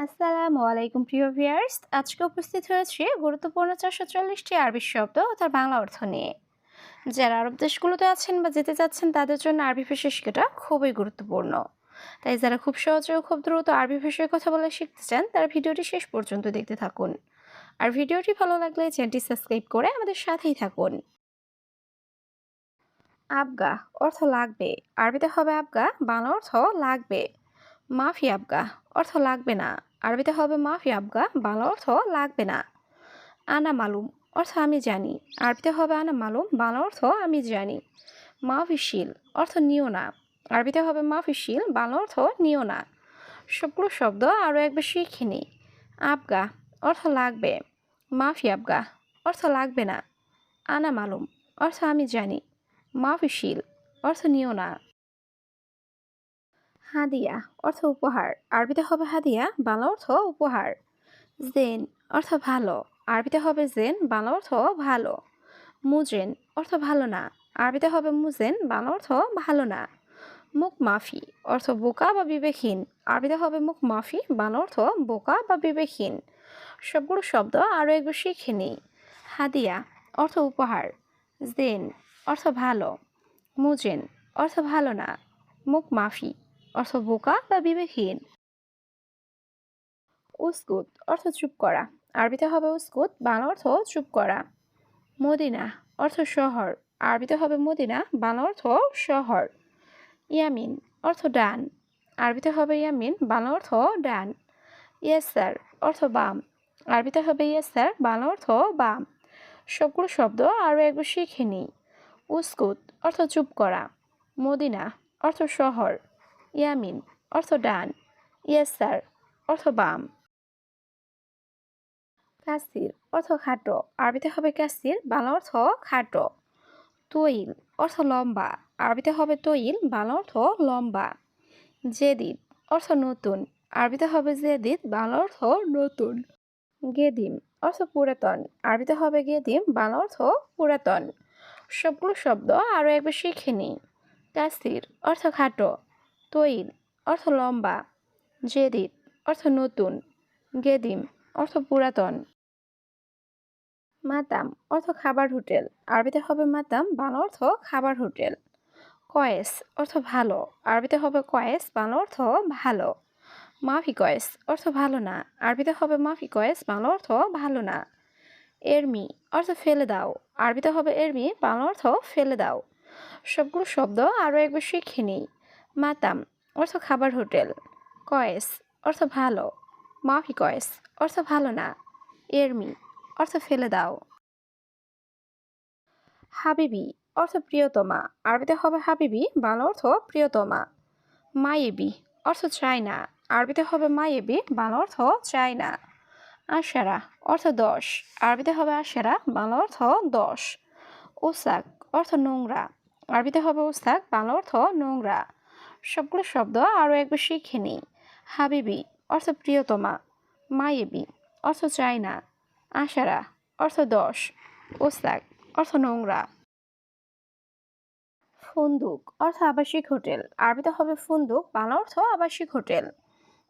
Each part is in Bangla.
আসসালামু আলাইকুম প্রিয় ভিউয়ার্স, আজকে উপস্থিত হয়েছে গুরুত্বপূর্ণ 440টি আরবি শব্দ ও তার বাংলা অর্থ নিয়ে। যারা আরব দেশগুলোতে আছেন বা যেতে চাচ্ছেন তাদের জন্য আরবি ভাষা শেখাটা খুবই গুরুত্বপূর্ণ। তাই যারা খুব সহজে ও খুব দ্রুত আরবি ভাষায় কথা বলা শিখতে চান তারা ভিডিওটি শেষ পর্যন্ত দেখতে থাকুন। আর ভিডিওটি ভালো লাগলে চ্যানেলটি সাবস্ক্রাইব করে আমাদের সাথেই থাকুন। আবগা অর্থ লাগবে। আরবিতে হবে আবগা, বাংলা অর্থ লাগবে। মাফি আবগা অর্থ লাগবে না। আরবিতে হবে মাফি আবগা, বাংলা অর্থ লাগবে না। আনা মালুম অর্থ আমি জানি। আরবিতে হবে আনা মালুম, বাংলা অর্থ আমি জানি। মাফিশিল অর্থ নিও না। আরবিতে হবে মাফিশিল, বাংলা অর্থ নিও না। সবগুলো শব্দ আরও একবার শিখে নিই। আবগা অর্থ লাগবে। মাফি আবগা অর্থ লাগবে না। আনা মালুম অর্থ আমি জানি। মাফিশিল অর্থ নিও না। হাদিয়া অর্থ উপহার। আরবিতে হবে হাদিয়া, বাংলা অর্থ উপহার। জেন অর্থ ভালো। আরবিতে হবে জেন, বাংলা অর্থ ভালো। মুজেন অর্থ ভালো না। আরবিতে হবে মুজেন, বাংলা অর্থ ভালো না। মুখ মাফি অর্থ বোকা বা বিবেকহীন। আরবিতে হবে মুখ মাফি, বাংলা অর্থ বোকা বা বিবেকহীন। সবগুলো শব্দ আরও একবার শিখে নিই। হাদিয়া অর্থ উপহার। জেন অর্থ ভালো। মুজেন অর্থ ভালো না। মুখ মাফি অর্থ বোকা বা বিবেকহীন। উস্কুত অর্থ চুপ করা। আরবিতে হবে উস্কুত, বাংলা অর্থ চুপ করা। মদিনা অর্থ শহর। আরবিতে হবে মদিনা, বাংলা অর্থ শহর। ইয়ামিন অর্থ ডান। আরবিতে হবে ইয়ামিন, বাংলা অর্থ ডান। ইয়াসার অর্থ বাম। আরবিতে হবে ইয়াসার, বাংলা অর্থ বাম। সবগুলো শব্দ আরও একবার শিখে নিই। উস্কুত অর্থ চুপ করা। মদিনা অর্থ শহর। ইয়ামিন অর্থ ডান। ইয়াসার অর্থ বাম। কাসির অর্থ খাটো। আরবিতে হবে কাসির, বাংলা অর্থ খাটো। তৈল অর্থ লম্বা। আরবিতে হবে তৈল, বাংলা অর্থ লম্বা। জেদিদ অর্থ নতুন। আরবিতে হবে জেদিদ, বাংলা অর্থ নতুন। গেদিম অর্থ পুরাতন। আরবিতে হবে গেদিম, বাংলা অর্থ পুরাতন। সবগুলো শব্দ আরও একবার শিখে নিই। কাসির অর্থ খাটো। তৈল অর্থ লম্বা। জেদিদ অর্থ নতুন। গেদিম অর্থ পুরাতন। মাতাম অর্থ খাবার হোটেল। আরবিতে হবে মাতাম, বাংলা অর্থ খাবার হোটেল। কয়েস অর্থ ভালো। আরবিতে হবে কয়েস, বাংলা অর্থ ভালো। মাফি কয়েস অর্থ ভালো না। আরবিতে হবে মাফি কয়েস, বাংলা অর্থ ভালো না। এরমি অর্থ ফেলে দাও। আরবিতে হবে এরমি, বাংলা অর্থ ফেলে দাও। সবগুলো শব্দ আরও একবার শিখে নিই। মাতাম অর্থ খাবার হোটেল। কয়েস অর্থ ভালো। মাফি কয়েস অর্থ ভালো না। এরমি অর্থ ফেলে দাও। হাবিবি অর্থ প্রিয়তমা। আরবিতে হবে হাবিবি, বাংলা অর্থ প্রিয়তমা। মায়েবি অর্থ চাই না। আরবিতে হবে মায়েবি, বাংলা অর্থ চাই না। আশারা অর্থ 10। আরবিতে হবে আশারা, বাংলা অর্থ 10। ওসাক অর্থ নোংরা। আরবিতে হবে ওসাক, বাংলা অর্থ নোংরা। সবগুলো শব্দ আরও একবার শিখে নিই। হাবিবি অর্থ প্রিয়তমা। মায়েবি অর্থ চাই না। আশারা অর্থ 10। ওসাক অর্থ নোংরা। ফুন্দুক অর্থ আবাসিক হোটেল। আরবিতে হবে ফুন্দুক, বাংলা অর্থ আবাসিক হোটেল।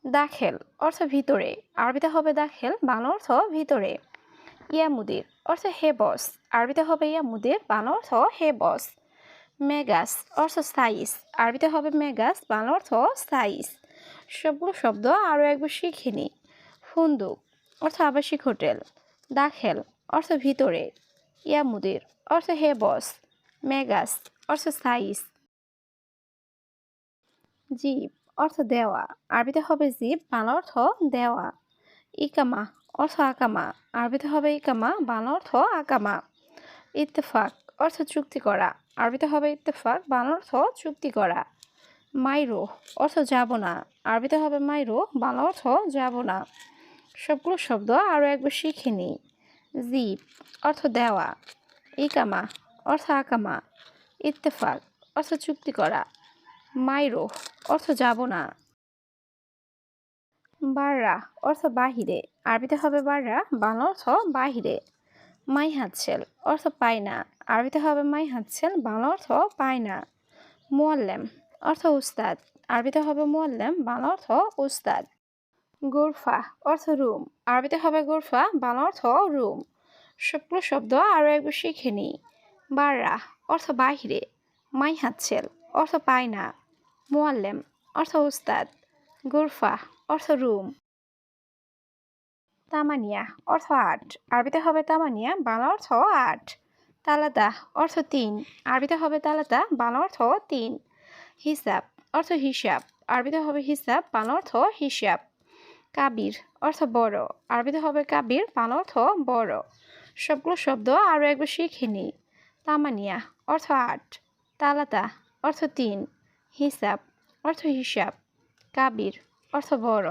দাখেল অর্থ ভিতরে। আরবিতে হবে দাখেল, বাংলা অর্থ ভিতরে। ইয়ামুদির অর্থ হে বস। আরবিতে হবে ইয়ামুদির, বাংলা অর্থ হে বস। মেগাস অর্থ সাইজ। আরবিতে হবে মেগাস, বাংলা অর্থ সাইজ। সবগুলো শব্দ আরও একবার শিখে নিই। ফুন্দুক অর্থ আবাসিক হোটেল। দাখেল অর্থ ভিতরে। ইয়ামুদির অর্থ হে বস। মেগাস অর্থ সাইজ। জিপ অর্থ দেওয়া। আরবিতে হবে জিপ, বাংলা অর্থ দেওয়া। ইকামা অর্থ আকামা। আরবিতে হবে ইকামা, বাংলা অর্থ আকামা। ইত্তেফাক অর্থ চুক্তি করা। আরবিতে হবে ইত্তেফাক, বাংলা অর্থ চুক্তি করা। মাইরো অর্থ যাব না। আরবিতে হবে মাইরো, বাংলা অর্থ যাব না। সবগুলো শব্দ আরও একবার শিখে নিই। জিপ অর্থ দেওয়া। ইকামা অর্থ আকামা। ইত্তেফাক অর্থ চুক্তি করা। মাইরো অর্থ যাব না। বাররা অর্থ বাহিরে। আরবিতে হবে বাররা, বাংলা অর্থ বাহিরে। মাই হাতছেল অর্থ পায় না। আরবিতে হবে মাই হাতছেল, বাংলা অর্থ পায় না। মুয়াল্লেম অর্থ উস্তাদ। আরবিতে হবে মুয়াল্লেম, বাংলা অর্থ উস্তাদ। গোরফা অর্থ রুম, আরবিতে হবে গোরফা, বাংলা অর্থ রুম। সবগুলো শব্দ আরও একবার শিখে নিই। বাররা অর্থ বাহিরে, মাইহাচ্ছেল অর্থ পায় না, মোয়াল্লেম অর্থ উস্তাদ, গোরফা অর্থ রুম। তামানিয়া অর্থ আট, আরবিতে হবে তামানিয়া, বাংলা অর্থ আট। তালাতা অর্থ তিন, আরবিতে হবে তালাতা, বাংলা অর্থ তিন। হিসাব অর্থ হিসাব, আরবিতে হবে হিসাব, বাংলা অর্থ হিসাব। কাবির অর্থ বড়, আরবিতে হবে কাবির, বাংলা অর্থ বড়। সবগুলো শব্দ আরও একবার শিখে নিই। তামানিয়া অর্থ আট, তালাতা অর্থ তিন, হিসাব অর্থ হিসাব, কাবির অর্থ বড়।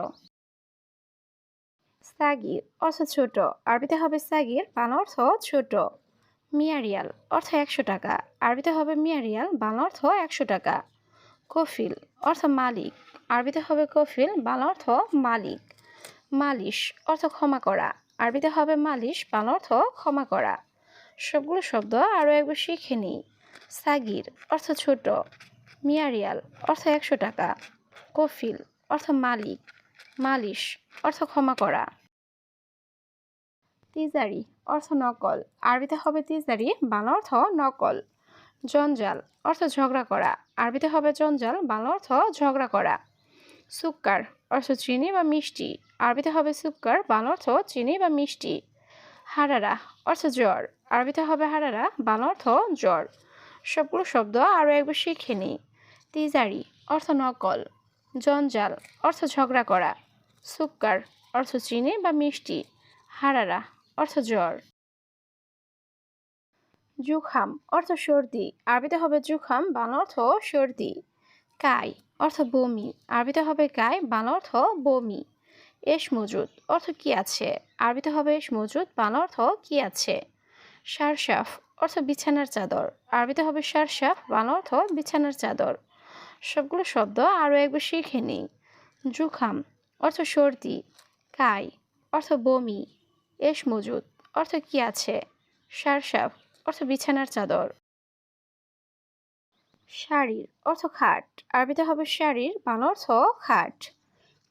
সাগির অর্থ ছোট, আরবিতে হবে সাগির, বাংলা অর্থ ছোট। মিয়ারিয়াল অর্থ 100 টাকা, আরবিতে হবে মিয়ারিয়াল, বাংলা অর্থ 100 টাকা। কফিল অর্থ মালিক, আরবিতে হবে কফিল, বাংলা অর্থ মালিক। মালিশ অর্থ ক্ষমা করা, আরবিতে হবে মালিশ, বাংলা অর্থ ক্ষমা করা। সবগুলো শব্দ আরও একবার শিখে নিই। সাগির অর্থ ছোট, মিয়ারিয়াল অর্থ 100 টাকা, কফিল অর্থ মালিক, মালিশ অর্থ ক্ষমা করা। তিজারি অর্থ নকল, আরবিতে হবে তিজারি, বাংলা অর্থ নকল। জঞ্জাল অর্থ ঝগড়া করা, আরবিতে হবে জঞ্জাল, বাংলা অর্থ ঝগড়া করা। সুক্কার অর্থ চিনি বা মিষ্টি, আরবিতে হবে সুক্কার, বাংলা অর্থ চিনি বা মিষ্টি। হারারা অর্থ জ্বর, আরবিতে হবে হারারা, বাংলা অর্থ জ্বর। সবগুলো শব্দ আরও একবার শিখে নিই। তিজারি অর্থ নকল, জঞ্জাল অর্থ ঝগড়া করা, সুক্কার অর্থ চিনি বা মিষ্টি, হারারা অর্থ জ্বর। জুখাম অর্থ সর্দি, আরবিতে হবে জুখাম, বাংলা অর্থ সর্দি। কাই অর্থ বমি, আরবিতে হবে কাই, বাংলা অর্থ বমি। এস মজুদ অর্থ কি আছে, আরবিতে হবে এস মজুদ, বাংলা অর্থ কি আছে। সারসাফ অর্থ বিছানার চাদর, আরবিতে হবে সারসাফ, বাংলা অর্থ বিছানার চাদর। সবগুলো শব্দ আরও একবার শিখে নিই। জুখাম অর্থ সর্দি, কাই অর্থ বমি, এস মজুদ অর্থ কি আছে, সারসাফ অর্থ বিছানার চাদর। শাড়ির অর্থ খাট, আরবিতে হবে শাড়ির, বাংলা অর্থ খাট।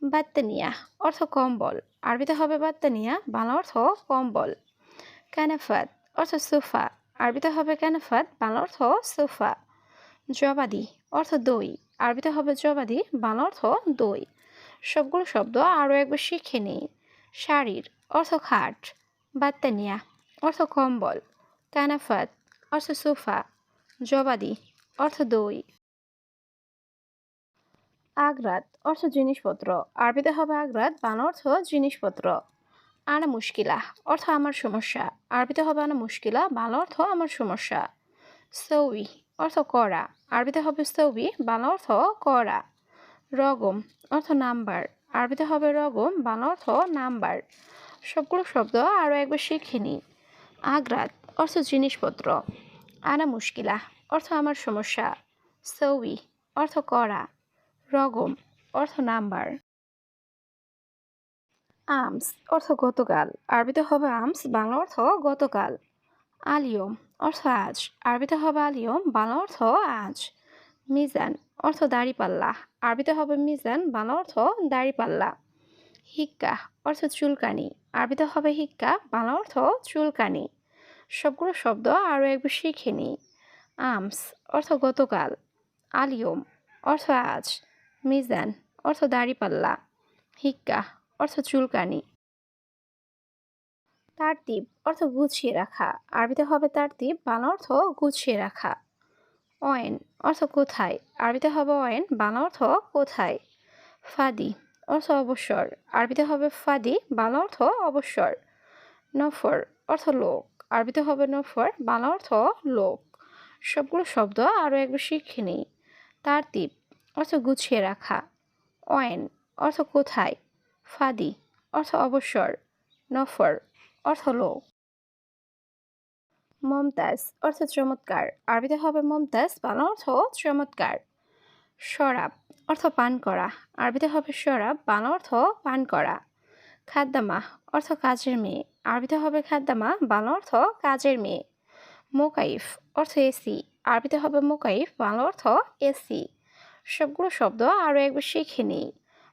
বাত্তানিয়া অর্থ কম্বল, আরবিতে হবে বাত্তানিয়া, বাংলা অর্থ কম্বল। কানাফাত অর্থ সোফা, আরবিতে হবে কানাফাত, বাংলা অর্থ সোফা। জবাদি অর্থ দই, আরবিতে হবে জবাদি, বাংলা অর্থ দই। সবগুলো শব্দ আরও একবার শিখে নিই। শাড়ির অর্থ খাট, বাত্তানিয়া অর্থ কম্বল, কানাফাত অর্থ সোফা, জবাদি অর্থ দই। আগ্রাত অর্থ জিনিসপত্র, আরবিতে হবে আগ্রাত, বাংলা অর্থ জিনিসপত্র। আনা মুশকিলা অর্থ আমার সমস্যা, আরবিতে হবে আনা মুশকিলা, বাংলা অর্থ আমার সমস্যা। সৌই অর্থ করা, আরবিতে হবে সৌই, বাংলা অর্থ করা। রগম অর্থ নাম্বার, আরবিতে হবে রগম, বাংলা অর্থ নাম্বার। সবগুলো শব্দ আরও একবার শিখে নিই। আগ্রাত অর্থ জিনিসপত্র, আনা মুশকিলা অর্থ আমার সমস্যা, সৌই অর্থ করা, রগম অর্থ নাম্বার। আমস অর্থ গতকাল, আরবিতে হবে আমস, বাংলা অর্থ গতকাল। আলিয়ম অর্থ আজ, আরবিতে হবে আলিয়ম, বাংলা অর্থ আজ। মিজান অর্থ দাড়িপাল্লা, আরবিতে হবে মিজান, বাংলা অর্থ দাড়িপাল্লা। হিক্কা অর্থ চুলকানি, আরবিতে হবে হিক্কা, বাংলা অর্থ চুলকানি। সবগুলো শব্দ আরও একবার শিখে নিই। আমস অর্থ গতকাল, আলিয়ম অর্থ আজ, মিজান অর্থ দাড়িপাল্লা, হিক্কা অর্থ চুলকানি। তারতিব অর্থ গুছিয়ে রাখা, আরবিতে হবে তারতিব, বাংলা অর্থ গুছিয়ে রাখা। অয়েন অর্থ কোথায়, আরবিতে হবে অয়েন, বাংলা অর্থ কোথায়। ফাদি অর্থ অবসর, আরবিতে হবে ফাদি, বাংলা অর্থ অবসর। নফর অর্থ লোক, আরবিতে হবে নফর, বাংলা অর্থ লোক। সবগুলো শব্দ আরও একবার শিখে নিই। তারতিব অর্থ গুছিয়ে রাখা, অয়েন অর্থ কোথায়, ফাদি অর্থ অবসর, নফর অর্থ লোক। মমতাজ অর্থ চমৎকার, আরবিতে হবে মমতাজ, বাংলা অর্থ চমৎকার। শরাব অর্থ পান করা, আরবিতে হবে শরাব, বাংলা অর্থ পান করা। খাদ্দামা অর্থ কাজের মেয়ে, আরবিতে হবে খাদ্দামা, বাংলা অর্থ কাজের মেয়ে। মোকাইফ অর্থ এসি, আরবিতে হবে মোকাইফ, বাংলা অর্থ এসি। সবগুলো শব্দ আরও একবার শিখে নিই।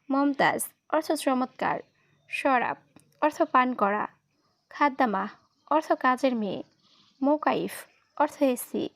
মমতাজ অর্থ চমৎকার। শরাব অর্থ পান করা। খাদ্দামা অর্থ কাজের মেয়ে। মোকাইফ অর্থ এসি।